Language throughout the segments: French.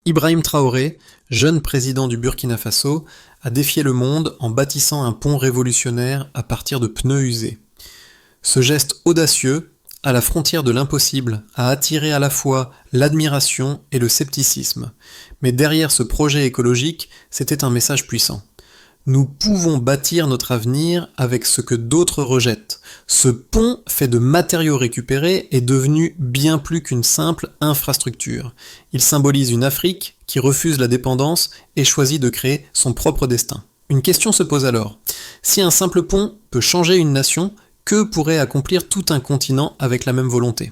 Ibrahim Traoré, jeune président du Burkina Faso, a défié le monde en bâtissant un pont révolutionnaire à partir de pneus usés. Ce geste audacieux, à la frontière de l'impossible, a attiré à la fois l'admiration et le scepticisme. Mais derrière ce projet écologique, c'était un message puissant. Nous pouvons bâtir notre avenir avec ce que d'autres rejettent. Ce pont, fait de matériaux récupérés, est devenu bien plus qu'une simple infrastructure. Il symbolise une Afrique qui refuse la dépendance et choisit de créer son propre destin. Une question se pose alors. Si un simple pont peut changer une nation, que pourrait accomplir tout un continent avec la même volonté ?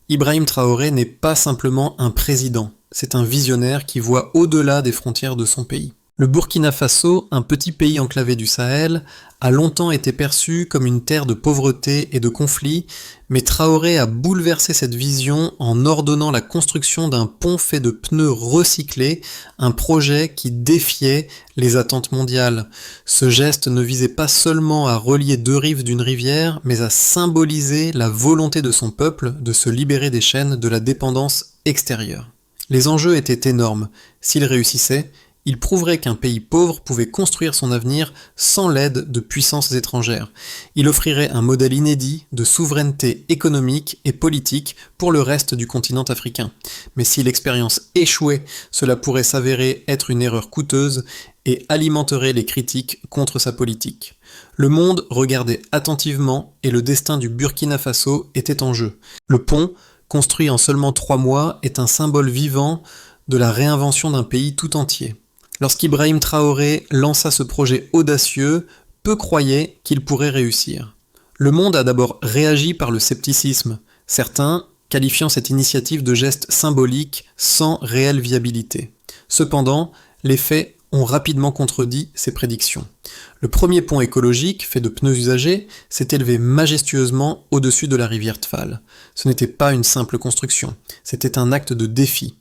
Ibrahim Traoré n'est pas simplement un président, c'est un visionnaire qui voit au-delà des frontières de son pays. Le Burkina Faso, un petit pays enclavé du Sahel, a longtemps été perçu comme une terre de pauvreté et de conflits, mais Traoré a bouleversé cette vision en ordonnant la construction d'un pont fait de pneus recyclés, un projet qui défiait les attentes mondiales. Ce geste ne visait pas seulement à relier deux rives d'une rivière, mais à symboliser la volonté de son peuple de se libérer des chaînes de la dépendance extérieure. Les enjeux étaient énormes. S'il réussissait, il prouverait qu'un pays pauvre pouvait construire son avenir sans l'aide de puissances étrangères. Il offrirait un modèle inédit de souveraineté économique et politique pour le reste du continent africain. Mais si l'expérience échouait, cela pourrait s'avérer être une erreur coûteuse et alimenterait les critiques contre sa politique. Le monde regardait attentivement et le destin du Burkina Faso était en jeu. Le pont, construit en seulement 3 mois, est un symbole vivant de la réinvention d'un pays tout entier. Lorsqu'Ibrahim Traoré lança ce projet audacieux, peu croyaient qu'il pourrait réussir. Le monde a d'abord réagi par le scepticisme, certains qualifiant cette initiative de geste symbolique sans réelle viabilité. Cependant, les faits ont rapidement contredit ces prédictions. Le premier pont écologique, fait de pneus usagés, s'est élevé majestueusement au-dessus de la rivière Tfal. Ce n'était pas une simple construction, c'était un acte de défi.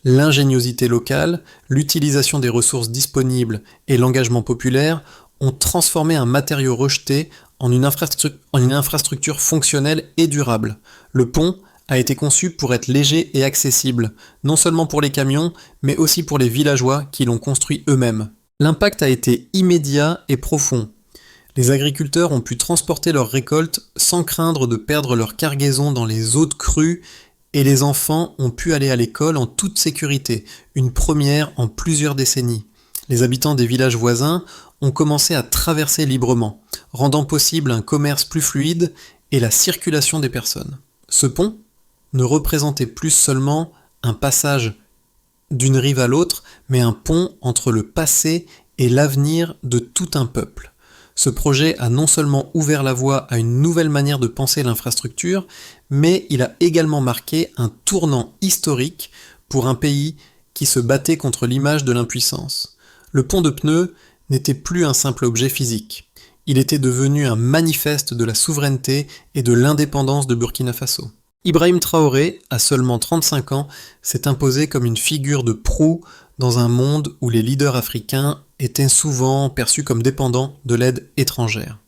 L'ingéniosité locale, l'utilisation des ressources disponibles et l'engagement populaire ont transformé un matériau rejeté en une infrastructure fonctionnelle et durable. Le pont a été conçu pour être léger et accessible, non seulement pour les camions, mais aussi pour les villageois qui l'ont construit eux-mêmes. L'impact a été immédiat et profond. Les agriculteurs ont pu transporter leurs récoltes sans craindre de perdre leur cargaison dans les eaux de crue, et les enfants ont pu aller à l'école en toute sécurité, une première en plusieurs décennies. Les habitants des villages voisins ont commencé à traverser librement, rendant possible un commerce plus fluide et la circulation des personnes. Ce pont ne représentait plus seulement un passage d'une rive à l'autre, mais un pont entre le passé et l'avenir de tout un peuple. Ce projet a non seulement ouvert la voie à une nouvelle manière de penser l'infrastructure, mais il a également marqué un tournant historique pour un pays qui se battait contre l'image de l'impuissance. Le pont de pneus n'était plus un simple objet physique. Il était devenu un manifeste de la souveraineté et de l'indépendance de Burkina Faso. Ibrahim Traoré, à seulement 35 ans, s'est imposé comme une figure de proue dans un monde où les leaders africains étaient souvent perçus comme dépendants de l'aide étrangère.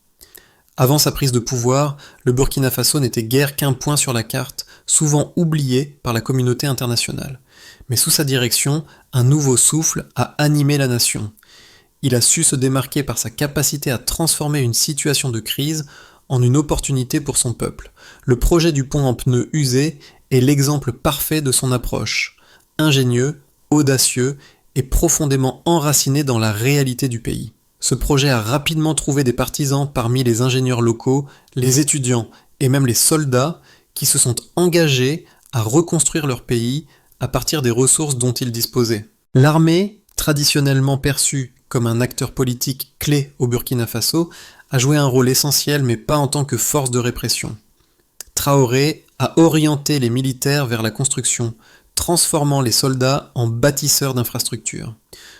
Avant sa prise de pouvoir, le Burkina Faso n'était guère qu'un point sur la carte, souvent oublié par la communauté internationale. Mais sous sa direction, un nouveau souffle a animé la nation. Il a su se démarquer par sa capacité à transformer une situation de crise en une opportunité pour son peuple. Le projet du pont en pneus usés est l'exemple parfait de son approche. Ingénieux, audacieux et profondément enraciné dans la réalité du pays. Ce projet a rapidement trouvé des partisans parmi les ingénieurs locaux, les étudiants et même les soldats qui se sont engagés à reconstruire leur pays à partir des ressources dont ils disposaient. L'armée, traditionnellement perçue comme un acteur politique clé au Burkina Faso, a joué un rôle essentiel mais pas en tant que force de répression. Traoré a orienté les militaires vers la construction, transformant les soldats en bâtisseurs d'infrastructures.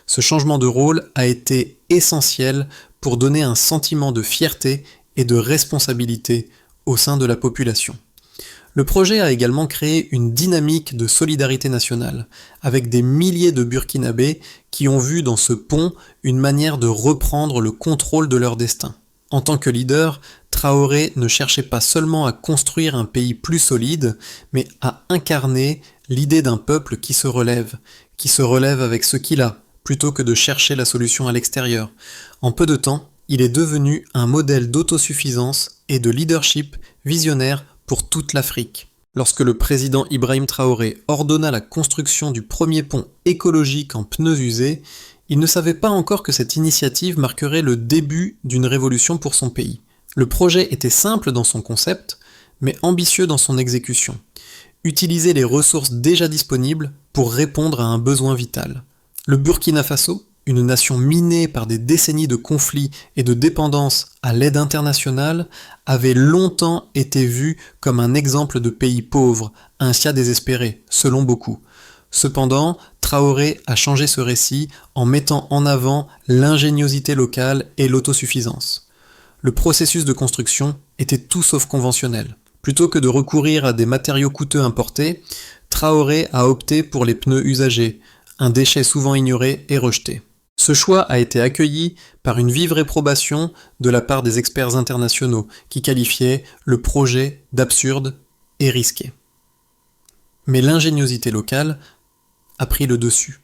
Ce changement de rôle a été essentiel pour donner un sentiment de fierté et de responsabilité au sein de la population. Le projet a également créé une dynamique de solidarité nationale, avec des milliers de Burkinabés qui ont vu dans ce pont une manière de reprendre le contrôle de leur destin. En tant que leader, Traoré ne cherchait pas seulement à construire un pays plus solide, mais à incarner l'idée d'un peuple qui se relève, qui se relève avec ce qu'il a, plutôt que de chercher la solution à l'extérieur. En peu de temps, il est devenu un modèle d'autosuffisance et de leadership visionnaire pour toute l'Afrique. Lorsque le président Ibrahim Traoré ordonna la construction du premier pont écologique en pneus usés, il ne savait pas encore que cette initiative marquerait le début d'une révolution pour son pays. Le projet était simple dans son concept, mais ambitieux dans son exécution. Utiliser les ressources déjà disponibles pour répondre à un besoin vital. Le Burkina Faso, une nation minée par des décennies de conflits et de dépendance à l'aide internationale, avait longtemps été vu comme un exemple de pays pauvre, un sia désespéré, selon beaucoup. Cependant, Traoré a changé ce récit en mettant en avant l'ingéniosité locale et l'autosuffisance. Le processus de construction était tout sauf conventionnel. Plutôt que de recourir à des matériaux coûteux importés, Traoré a opté pour les pneus usagés, un déchet souvent ignoré et rejeté. Ce choix a été accueilli par une vive réprobation de la part des experts internationaux qui qualifiaient le projet d'absurde et risqué. Mais l'ingéniosité locale a pris le dessus.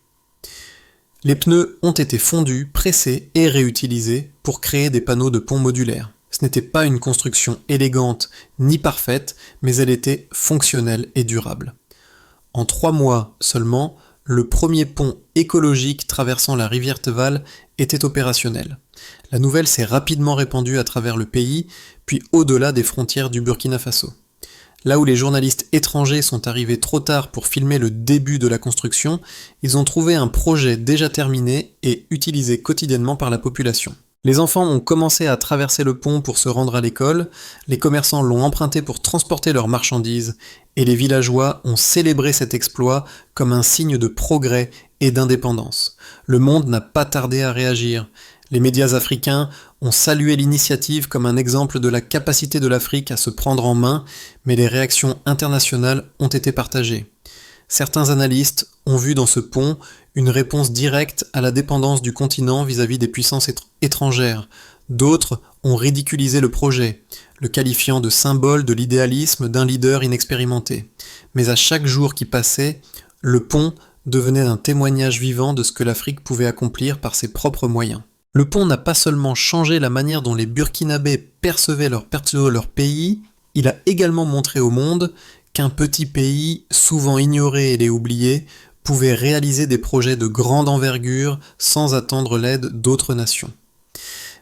Les pneus ont été fondus, pressés et réutilisés pour créer des panneaux de pont modulaires. Ce n'était pas une construction élégante ni parfaite, mais elle était fonctionnelle et durable. En 3 mois seulement, le premier pont écologique traversant la rivière Teval était opérationnel. La nouvelle s'est rapidement répandue à travers le pays, puis au-delà des frontières du Burkina Faso. Là où les journalistes étrangers sont arrivés trop tard pour filmer le début de la construction, ils ont trouvé un projet déjà terminé et utilisé quotidiennement par la population. Les enfants ont commencé à traverser le pont pour se rendre à l'école, les commerçants l'ont emprunté pour transporter leurs marchandises, et les villageois ont célébré cet exploit comme un signe de progrès et d'indépendance. Le monde n'a pas tardé à réagir. Les médias africains ont salué l'initiative comme un exemple de la capacité de l'Afrique à se prendre en main, mais les réactions internationales ont été partagées. Certains analystes ont vu dans ce pont une réponse directe à la dépendance du continent vis-à-vis des puissances étrangères. D'autres ont ridiculisé le projet, le qualifiant de symbole de l'idéalisme d'un leader inexpérimenté. Mais à chaque jour qui passait, le pont devenait un témoignage vivant de ce que l'Afrique pouvait accomplir par ses propres moyens. Le pont n'a pas seulement changé la manière dont les Burkinabés percevaient leur pays, il a également montré au monde qu'un petit pays, souvent ignoré et oublié, pouvait réaliser des projets de grande envergure sans attendre l'aide d'autres nations.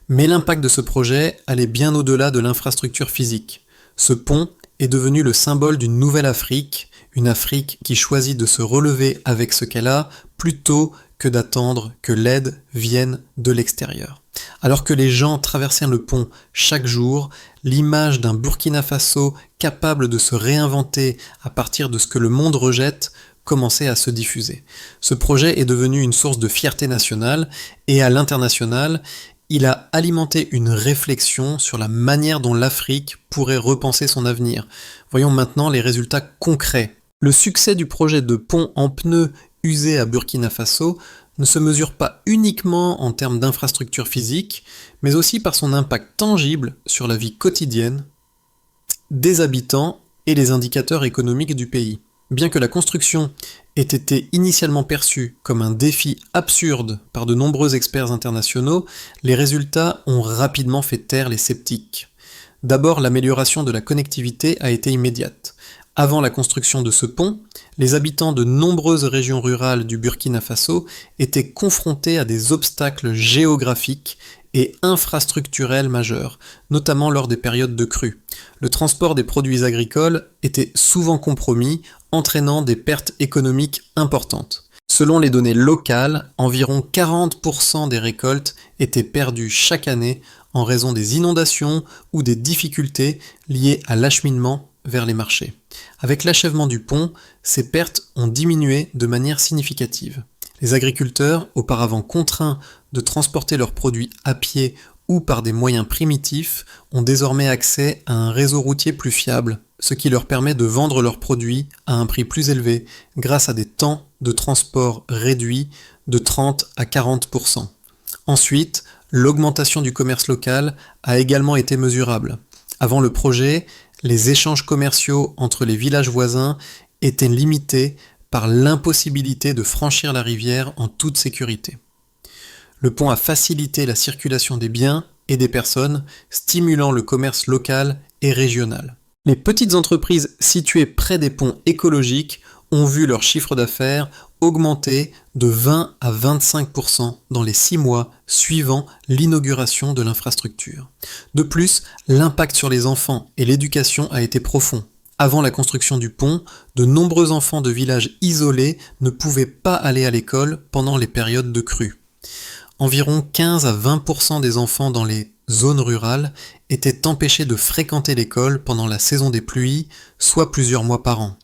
Mais l'impact de ce projet allait bien au-delà de l'infrastructure physique. Ce pont est devenu le symbole d'une nouvelle Afrique, une Afrique qui choisit de se relever avec ce qu'elle a, plutôt que d'attendre que l'aide vienne de l'extérieur. Alors que les gens traversaient le pont chaque jour, l'image d'un Burkina Faso capable de se réinventer à partir de ce que le monde rejette commençait à se diffuser. Ce projet est devenu une source de fierté nationale et à l'international, il a alimenté une réflexion sur la manière dont l'Afrique pourrait repenser son avenir. Voyons maintenant les résultats concrets. Le succès du projet de pont en pneus usé à Burkina Faso ne se mesure pas uniquement en termes d'infrastructures physiques, mais aussi par son impact tangible sur la vie quotidienne des habitants et les indicateurs économiques du pays. Bien que la construction ait été initialement perçue comme un défi absurde par de nombreux experts internationaux, les résultats ont rapidement fait taire les sceptiques. D'abord, l'amélioration de la connectivité a été immédiate. Avant la construction de ce pont, les habitants de nombreuses régions rurales du Burkina Faso étaient confrontés à des obstacles géographiques et infrastructurels majeurs, notamment lors des périodes de crue. Le transport des produits agricoles était souvent compromis, entraînant des pertes économiques importantes. Selon les données locales, environ 40% des récoltes étaient perdues chaque année en raison des inondations ou des difficultés liées à l'acheminement vers les marchés. Avec l'achèvement du pont, ces pertes ont diminué de manière significative. Les agriculteurs, auparavant contraints de transporter leurs produits à pied ou par des moyens primitifs, ont désormais accès à un réseau routier plus fiable, ce qui leur permet de vendre leurs produits à un prix plus élevé grâce à des temps de transport réduits de 30 à 40%. Ensuite, l'augmentation du commerce local a également été mesurable. Avant le projet, les échanges commerciaux entre les villages voisins étaient limités par l'impossibilité de franchir la rivière en toute sécurité. Le pont a facilité la circulation des biens et des personnes, stimulant le commerce local et régional. Les petites entreprises situées près des ponts écologiques ont vu leur chiffre d'affaires augmenter de 20 à 25% dans les 6 mois suivant l'inauguration de l'infrastructure. De plus, l'impact sur les enfants et l'éducation a été profond. Avant la construction du pont, de nombreux enfants de villages isolés ne pouvaient pas aller à l'école pendant les périodes de crue. Environ 15 à 20% des enfants dans les zones rurales étaient empêchés de fréquenter l'école pendant la saison des pluies, soit plusieurs mois par an.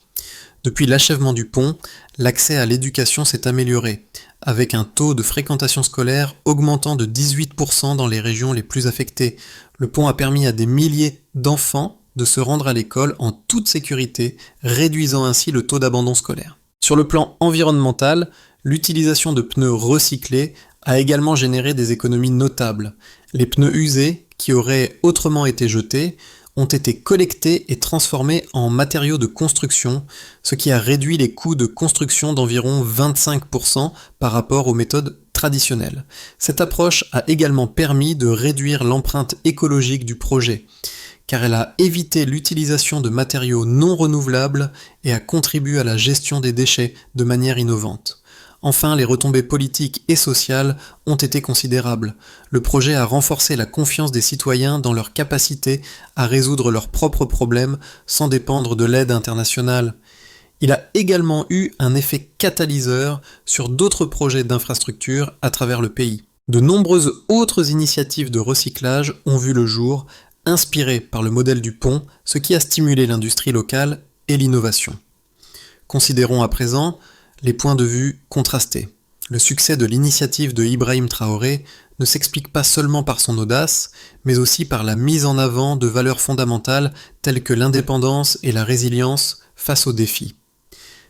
Depuis l'achèvement du pont, l'accès à l'éducation s'est amélioré, avec un taux de fréquentation scolaire augmentant de 18% dans les régions les plus affectées. Le pont a permis à des milliers d'enfants de se rendre à l'école en toute sécurité, réduisant ainsi le taux d'abandon scolaire. Sur le plan environnemental, l'utilisation de pneus recyclés a également généré des économies notables. Les pneus usés, qui auraient autrement été jetés, ont été collectés et transformés en matériaux de construction, ce qui a réduit les coûts de construction d'environ 25% par rapport aux méthodes traditionnelles. Cette approche a également permis de réduire l'empreinte écologique du projet, car elle a évité l'utilisation de matériaux non renouvelables et a contribué à la gestion des déchets de manière innovante. Enfin, les retombées politiques et sociales ont été considérables. Le projet a renforcé la confiance des citoyens dans leur capacité à résoudre leurs propres problèmes sans dépendre de l'aide internationale. Il a également eu un effet catalyseur sur d'autres projets d'infrastructures à travers le pays. De nombreuses autres initiatives de recyclage ont vu le jour, inspirées par le modèle du pont, ce qui a stimulé l'industrie locale et l'innovation. Considérons à présent les points de vue contrastés. Le succès de l'initiative de Ibrahim Traoré ne s'explique pas seulement par son audace, mais aussi par la mise en avant de valeurs fondamentales telles que l'indépendance et la résilience face aux défis.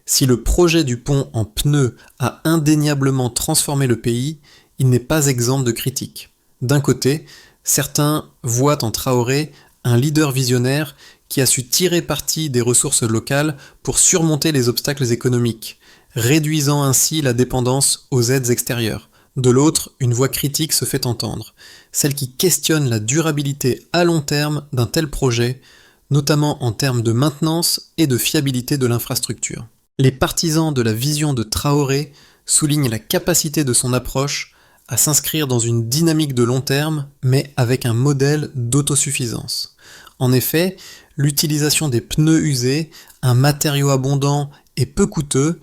Si le projet du pont en pneus a indéniablement transformé le pays, il n'est pas exempt de critiques. D'un côté, certains voient en Traoré un leader visionnaire qui a su tirer parti des ressources locales pour surmonter les obstacles économiques, réduisant ainsi la dépendance aux aides extérieures. De l'autre, une voix critique se fait entendre, celle qui questionne la durabilité à long terme d'un tel projet, notamment en termes de maintenance et de fiabilité de l'infrastructure. Les partisans de la vision de Traoré soulignent la capacité de son approche à s'inscrire dans une dynamique de long terme, mais avec un modèle d'autosuffisance. En effet, l'utilisation des pneus usés, un matériau abondant et peu coûteux,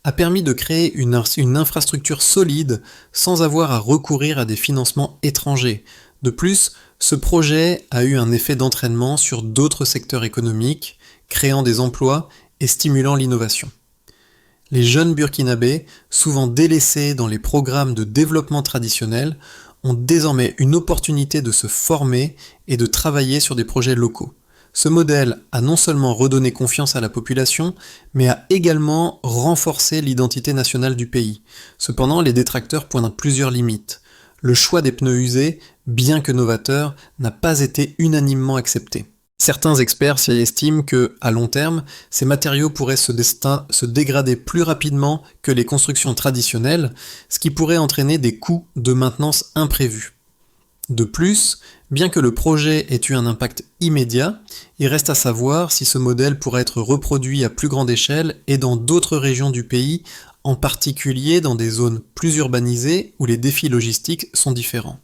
a permis de créer une infrastructure solide sans avoir à recourir à des financements étrangers. De plus, ce projet a eu un effet d'entraînement sur d'autres secteurs économiques, créant des emplois et stimulant l'innovation. Les jeunes burkinabés, souvent délaissés dans les programmes de développement traditionnels, ont désormais une opportunité de se former et de travailler sur des projets locaux. Ce modèle a non seulement redonné confiance à la population, mais a également renforcé l'identité nationale du pays. Cependant, les détracteurs pointent plusieurs limites. Le choix des pneus usés, bien que novateur, n'a pas été unanimement accepté. Certains experts s'y estiment que, à long terme, ces matériaux pourraient se dégrader plus rapidement que les constructions traditionnelles, ce qui pourrait entraîner des coûts de maintenance imprévus. De plus, bien que le projet ait eu un impact immédiat, il reste à savoir si ce modèle pourrait être reproduit à plus grande échelle et dans d'autres régions du pays, en particulier dans des zones plus urbanisées où les défis logistiques sont différents.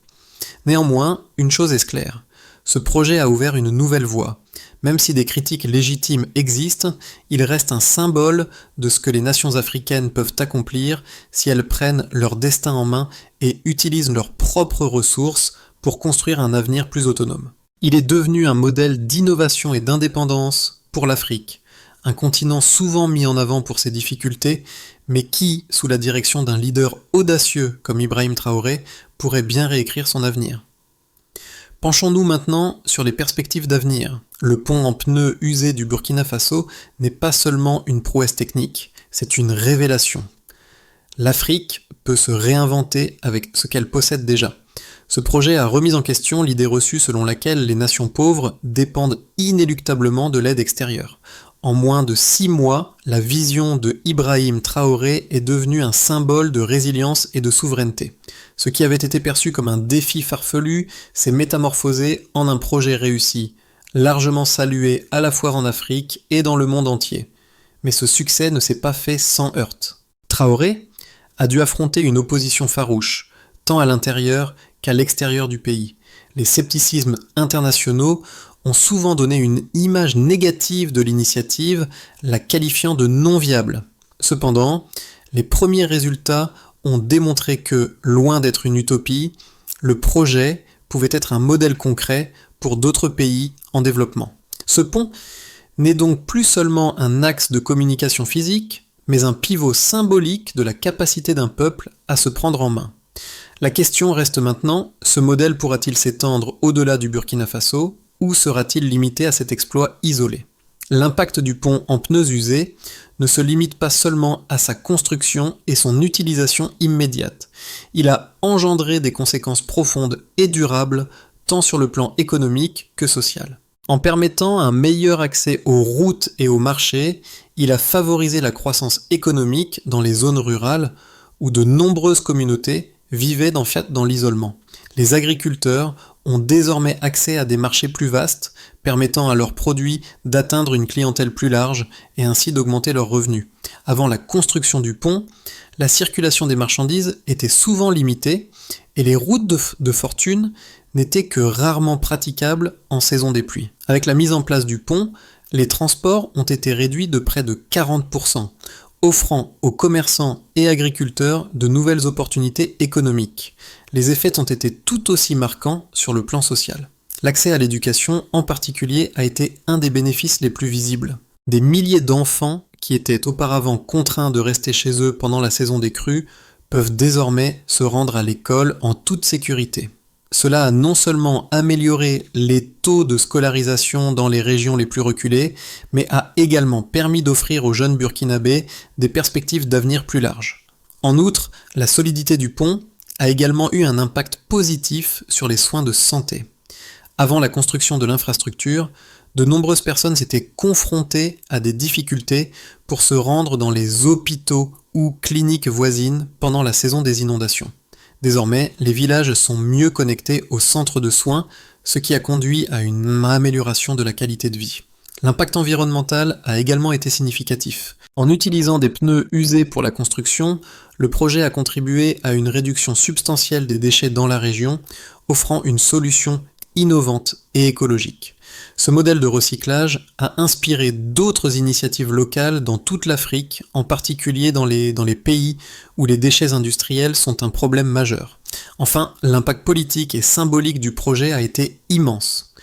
Néanmoins, une chose est claire, ce projet a ouvert une nouvelle voie. Même si des critiques légitimes existent, il reste un symbole de ce que les nations africaines peuvent accomplir si elles prennent leur destin en main et utilisent leurs propres ressources pour construire un avenir plus autonome. Il est devenu un modèle d'innovation et d'indépendance pour l'Afrique, un continent souvent mis en avant pour ses difficultés, mais qui, sous la direction d'un leader audacieux comme Ibrahim Traoré, pourrait bien réécrire son avenir. Penchons-nous maintenant sur les perspectives d'avenir. Le pont en pneus usé du Burkina Faso n'est pas seulement une prouesse technique, c'est une révélation. L'Afrique peut se réinventer avec ce qu'elle possède déjà. Ce projet a remis en question l'idée reçue selon laquelle les nations pauvres dépendent inéluctablement de l'aide extérieure. En moins de 6 mois, la vision de Ibrahim Traoré est devenue un symbole de résilience et de souveraineté. Ce qui avait été perçu comme un défi farfelu s'est métamorphosé en un projet réussi, largement salué à la fois en Afrique et dans le monde entier. Mais ce succès ne s'est pas fait sans heurts. Traoré a dû affronter une opposition farouche, tant à l'intérieur qu'à l'extérieur du pays. Les scepticismes internationaux ont souvent donné une image négative de l'initiative, la qualifiant de non viable. Cependant, les premiers résultats ont démontré que, loin d'être une utopie, le projet pouvait être un modèle concret pour d'autres pays en développement. Ce pont n'est donc plus seulement un axe de communication physique, mais un pivot symbolique de la capacité d'un peuple à se prendre en main. La question reste maintenant, ce modèle pourra-t-il s'étendre au-delà du Burkina Faso ou sera-t-il limité à cet exploit isolé ? L'impact du pont en pneus usés ne se limite pas seulement à sa construction et son utilisation immédiate. Il a engendré des conséquences profondes et durables, tant sur le plan économique que social. En permettant un meilleur accès aux routes et aux marchés, il a favorisé la croissance économique dans les zones rurales où de nombreuses communautés vivaient dans l'isolement. Les agriculteurs ont désormais accès à des marchés plus vastes, permettant à leurs produits d'atteindre une clientèle plus large et ainsi d'augmenter leurs revenus. Avant la construction du pont, la circulation des marchandises était souvent limitée et les routes de fortune n'étaient que rarement praticables en saison des pluies. Avec la mise en place du pont, les transports ont été réduits de près de 40%, offrant aux commerçants et agriculteurs de nouvelles opportunités économiques. Les effets ont été tout aussi marquants sur le plan social. L'accès à l'éducation, en particulier, a été un des bénéfices les plus visibles. Des milliers d'enfants qui étaient auparavant contraints de rester chez eux pendant la saison des crues peuvent désormais se rendre à l'école en toute sécurité. Cela a non seulement amélioré les taux de scolarisation dans les régions les plus reculées, mais a également permis d'offrir aux jeunes burkinabés des perspectives d'avenir plus larges. En outre, la solidité du pont a également eu un impact positif sur les soins de santé. Avant la construction de l'infrastructure, de nombreuses personnes s'étaient confrontées à des difficultés pour se rendre dans les hôpitaux ou cliniques voisines pendant la saison des inondations. Désormais, les villages sont mieux connectés aux centres de soins, ce qui a conduit à une amélioration de la qualité de vie. L'impact environnemental a également été significatif. En utilisant des pneus usés pour la construction, le projet a contribué à une réduction substantielle des déchets dans la région, offrant une solution innovante et écologique. Ce modèle de recyclage a inspiré d'autres initiatives locales dans toute l'Afrique, en particulier dans les pays où les déchets industriels sont un problème majeur. Enfin, l'impact politique et symbolique du projet a été immense.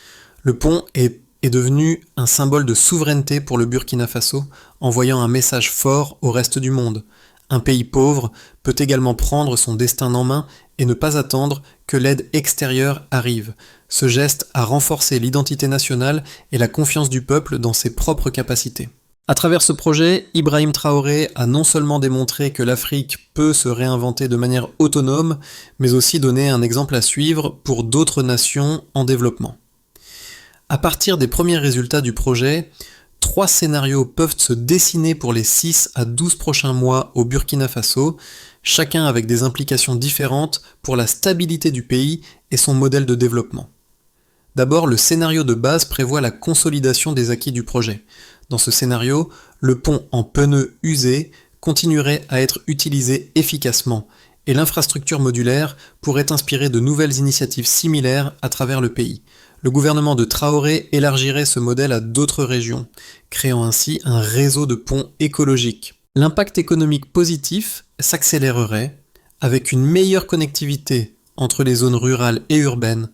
Le pont est devenu un symbole de souveraineté pour le Burkina Faso, envoyant un message fort au reste du monde. Un pays pauvre peut également prendre son destin en main et ne pas attendre que l'aide extérieure arrive. Ce geste a renforcé l'identité nationale et la confiance du peuple dans ses propres capacités. À travers ce projet, Ibrahim Traoré a non seulement démontré que l'Afrique peut se réinventer de manière autonome, mais aussi donné un exemple à suivre pour d'autres nations en développement. À partir des premiers résultats du projet, 3 scénarios peuvent se dessiner pour les 6 à 12 prochains mois au Burkina Faso, chacun avec des implications différentes pour la stabilité du pays et son modèle de développement. D'abord, le scénario de base prévoit la consolidation des acquis du projet. Dans ce scénario, le pont en pneus usés continuerait à être utilisé efficacement et l'infrastructure modulaire pourrait inspirer de nouvelles initiatives similaires à travers le pays. Le gouvernement de Traoré élargirait ce modèle à d'autres régions, créant ainsi un réseau de ponts écologiques. L'impact économique positif s'accélérerait avec une meilleure connectivité entre les zones rurales et urbaines,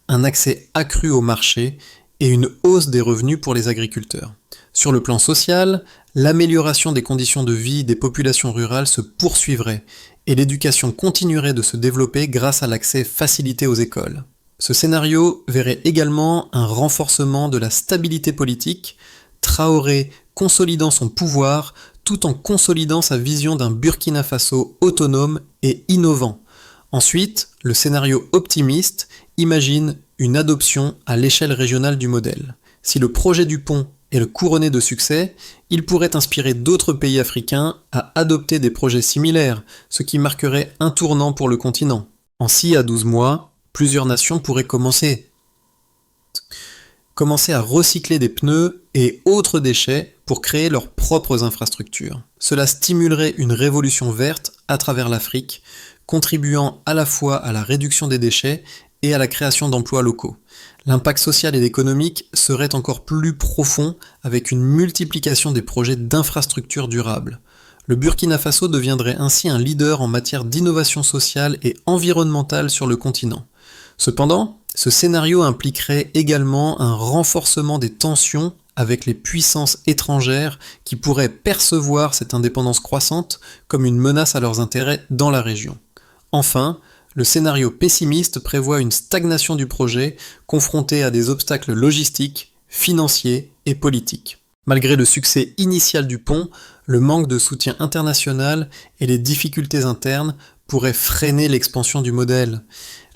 un accès accru au marché et une hausse des revenus pour les agriculteurs. Sur le plan social, l'amélioration des conditions de vie des populations rurales se poursuivrait et l'éducation continuerait de se développer grâce à l'accès facilité aux écoles. Ce scénario verrait également un renforcement de la stabilité politique, Traoré consolidant son pouvoir tout en consolidant sa vision d'un Burkina Faso autonome et innovant. Ensuite, le scénario optimiste imagine une adoption à l'échelle régionale du modèle. Si le projet du pont et le couronner de succès, il pourrait inspirer d'autres pays africains à adopter des projets similaires, ce qui marquerait un tournant pour le continent. En 6 à 12 mois, plusieurs nations pourraient commencer à recycler des pneus et autres déchets pour créer leurs propres infrastructures. Cela stimulerait une révolution verte à travers l'Afrique, contribuant à la fois à la réduction des déchets et à la création d'emplois locaux. L'impact social et économique serait encore plus profond avec une multiplication des projets d'infrastructures durables. Le Burkina Faso deviendrait ainsi un leader en matière d'innovation sociale et environnementale sur le continent. Cependant, ce scénario impliquerait également un renforcement des tensions avec les puissances étrangères qui pourraient percevoir cette indépendance croissante comme une menace à leurs intérêts dans la région. Enfin, le scénario pessimiste prévoit une stagnation du projet confronté à des obstacles logistiques, financiers et politiques. Malgré le succès initial du pont, le manque de soutien international et les difficultés internes pourraient freiner l'expansion du modèle.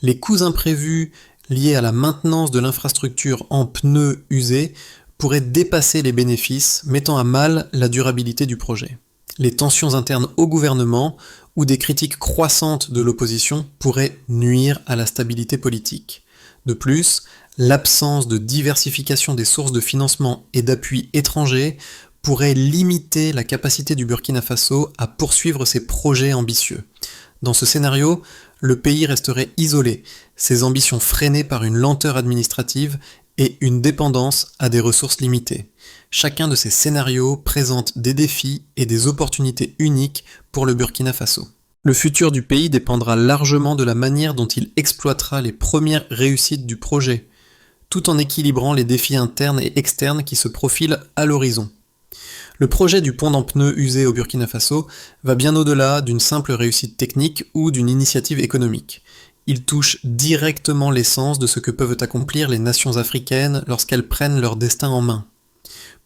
Les coûts imprévus liés à la maintenance de l'infrastructure en pneus usés pourraient dépasser les bénéfices, mettant à mal la durabilité du projet. Les tensions internes au gouvernement ou des critiques croissantes de l'opposition pourraient nuire à la stabilité politique. De plus, l'absence de diversification des sources de financement et d'appui étrangers pourrait limiter la capacité du Burkina Faso à poursuivre ses projets ambitieux. Dans ce scénario, le pays resterait isolé, ses ambitions freinées par une lenteur administrative et une dépendance à des ressources limitées. Chacun de ces scénarios présente des défis et des opportunités uniques pour le Burkina Faso. Le futur du pays dépendra largement de la manière dont il exploitera les premières réussites du projet, tout en équilibrant les défis internes et externes qui se profilent à l'horizon. Le projet du pont en pneus usé au Burkina Faso va bien au-delà d'une simple réussite technique ou d'une initiative économique. Il touche directement l'essence de ce que peuvent accomplir les nations africaines lorsqu'elles prennent leur destin en main.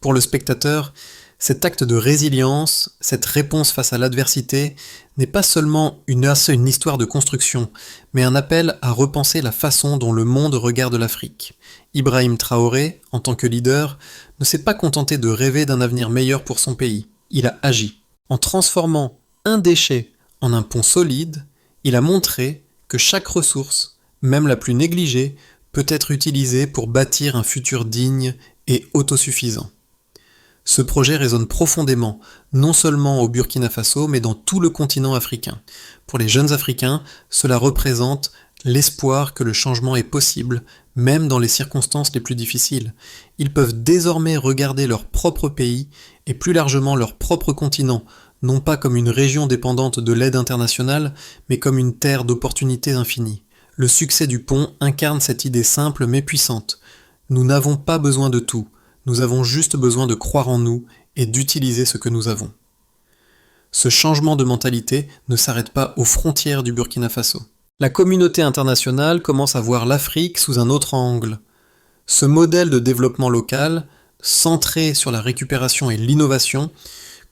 Pour le spectateur, cet acte de résilience, cette réponse face à l'adversité, n'est pas seulement une histoire de construction, mais un appel à repenser la façon dont le monde regarde l'Afrique. Ibrahim Traoré, en tant que leader, ne s'est pas contenté de rêver d'un avenir meilleur pour son pays. Il a agi. En transformant un déchet en un pont solide, il a montré que chaque ressource, même la plus négligée, peut être utilisée pour bâtir un futur digne et autosuffisant. Ce projet résonne profondément, non seulement au Burkina Faso, mais dans tout le continent africain. Pour les jeunes Africains, cela représente l'espoir que le changement est possible, même dans les circonstances les plus difficiles. Ils peuvent désormais regarder leur propre pays, et plus largement leur propre continent, non pas comme une région dépendante de l'aide internationale, mais comme une terre d'opportunités infinies. Le succès du pont incarne cette idée simple mais puissante. Nous n'avons pas besoin de tout. Nous avons juste besoin de croire en nous et d'utiliser ce que nous avons. Ce changement de mentalité ne s'arrête pas aux frontières du Burkina Faso. La communauté internationale commence à voir l'Afrique sous un autre angle. Ce modèle de développement local, centré sur la récupération et l'innovation,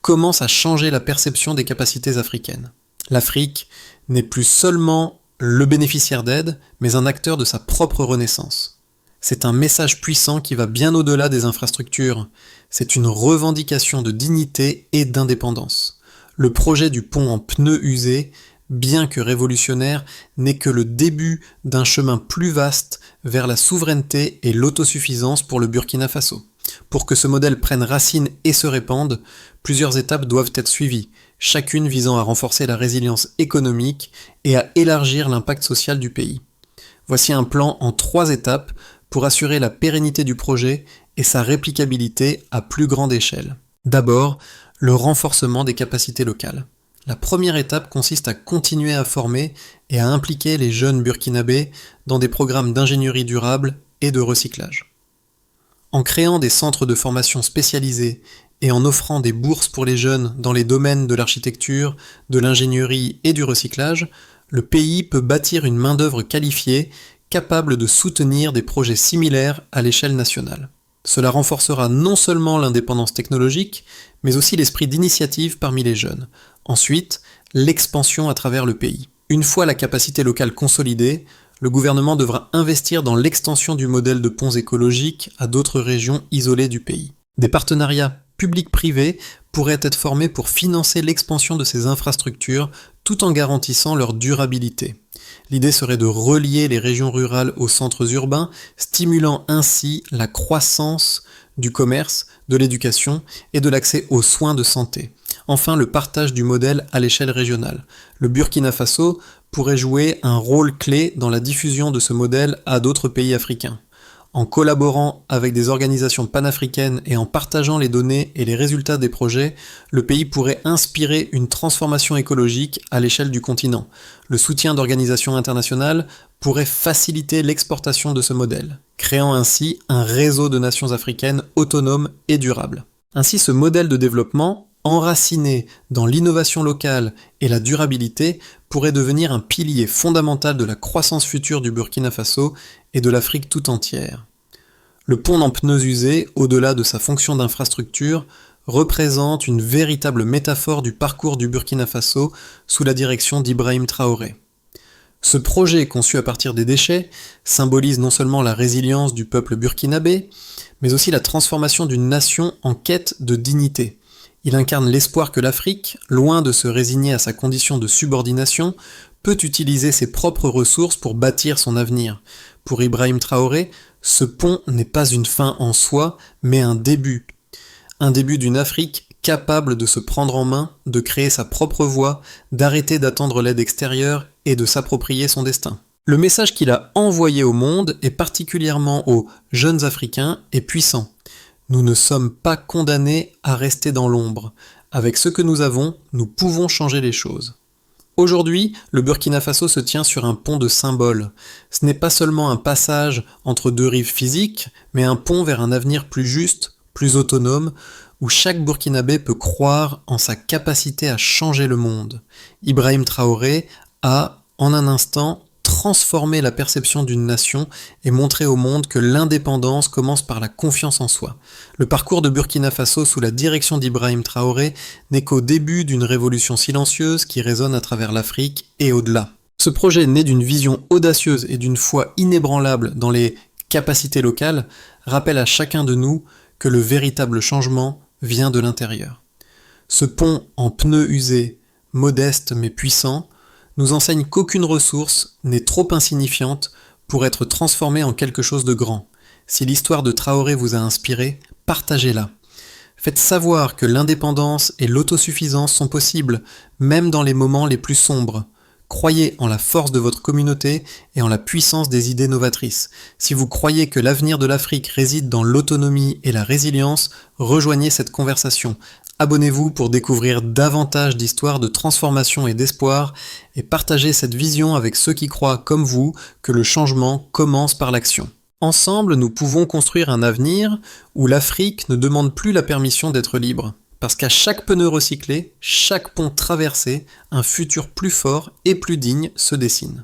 commence à changer la perception des capacités africaines. L'Afrique n'est plus seulement le bénéficiaire d'aide, mais un acteur de sa propre renaissance. C'est un message puissant qui va bien au-delà des infrastructures. C'est une revendication de dignité et d'indépendance. Le projet du pont en pneus usés, bien que révolutionnaire, n'est que le début d'un chemin plus vaste vers la souveraineté et l'autosuffisance pour le Burkina Faso. Pour que ce modèle prenne racine et se répande, plusieurs étapes doivent être suivies, chacune visant à renforcer la résilience économique et à élargir l'impact social du pays. Voici un plan en 3 étapes pour assurer la pérennité du projet et sa réplicabilité à plus grande échelle. D'abord, le renforcement des capacités locales. La première étape consiste à continuer à former et à impliquer les jeunes burkinabés dans des programmes d'ingénierie durable et de recyclage. En créant des centres de formation spécialisés et en offrant des bourses pour les jeunes dans les domaines de l'architecture, de l'ingénierie et du recyclage, le pays peut bâtir une main-d'œuvre qualifiée capable de soutenir des projets similaires à l'échelle nationale. Cela renforcera non seulement l'indépendance technologique, mais aussi l'esprit d'initiative parmi les jeunes. Ensuite, l'expansion à travers le pays. Une fois la capacité locale consolidée, le gouvernement devra investir dans l'extension du modèle de ponts écologiques à d'autres régions isolées du pays. Des partenariats publics-privés pourraient être formés pour financer l'expansion de ces infrastructures tout en garantissant leur durabilité. L'idée serait de relier les régions rurales aux centres urbains, stimulant ainsi la croissance du commerce, de l'éducation et de l'accès aux soins de santé. Enfin, le partage du modèle à l'échelle régionale. Le Burkina Faso pourrait jouer un rôle clé dans la diffusion de ce modèle à d'autres pays africains. En collaborant avec des organisations panafricaines et en partageant les données et les résultats des projets, le pays pourrait inspirer une transformation écologique à l'échelle du continent. Le soutien d'organisations internationales pourrait faciliter l'exportation de ce modèle, créant ainsi un réseau de nations africaines autonomes et durables. Ainsi, ce modèle de développement, enraciné dans l'innovation locale et la durabilité, pourrait devenir un pilier fondamental de la croissance future du Burkina Faso et de l'Afrique tout entière. Le pont en pneus usés, au-delà de sa fonction d'infrastructure, représente une véritable métaphore du parcours du Burkina Faso sous la direction d'Ibrahim Traoré. Ce projet, conçu à partir des déchets, symbolise non seulement la résilience du peuple burkinabé, mais aussi la transformation d'une nation en quête de dignité. Il incarne l'espoir que l'Afrique, loin de se résigner à sa condition de subordination, peut utiliser ses propres ressources pour bâtir son avenir. Pour Ibrahim Traoré, ce pont n'est pas une fin en soi, mais un début. Un début d'une Afrique capable de se prendre en main, de créer sa propre voie, d'arrêter d'attendre l'aide extérieure et de s'approprier son destin. Le message qu'il a envoyé au monde, et particulièrement aux jeunes Africains, est puissant. Nous ne sommes pas condamnés à rester dans l'ombre. Avec ce que nous avons, nous pouvons changer les choses. Aujourd'hui, le Burkina Faso se tient sur un pont de symboles. Ce n'est pas seulement un passage entre deux rives physiques, mais un pont vers un avenir plus juste, plus autonome, où chaque Burkinabé peut croire en sa capacité à changer le monde. Ibrahim Traoré a, en un instant, transformé la perception d'une nation et montré au monde que l'indépendance commence par la confiance en soi. Le parcours de Burkina Faso sous la direction d'Ibrahim Traoré n'est qu'au début d'une révolution silencieuse qui résonne à travers l'Afrique et au-delà. Ce projet né d'une vision audacieuse et d'une foi inébranlable dans les capacités locales rappelle à chacun de nous que le véritable changement vient de l'intérieur. Ce pont en pneus usés, modeste mais puissant, nous enseigne qu'aucune ressource n'est trop insignifiante pour être transformée en quelque chose de grand. Si l'histoire de Traoré vous a inspiré, partagez-la. Faites savoir que l'indépendance et l'autosuffisance sont possibles, même dans les moments les plus sombres. Croyez en la force de votre communauté et en la puissance des idées novatrices. Si vous croyez que l'avenir de l'Afrique réside dans l'autonomie et la résilience, rejoignez cette conversation. Abonnez-vous pour découvrir davantage d'histoires de transformation et d'espoir et partagez cette vision avec ceux qui croient, comme vous, que le changement commence par l'action. Ensemble, nous pouvons construire un avenir où l'Afrique ne demande plus la permission d'être libre. Parce qu'à chaque pneu recyclé, chaque pont traversé, un futur plus fort et plus digne se dessine.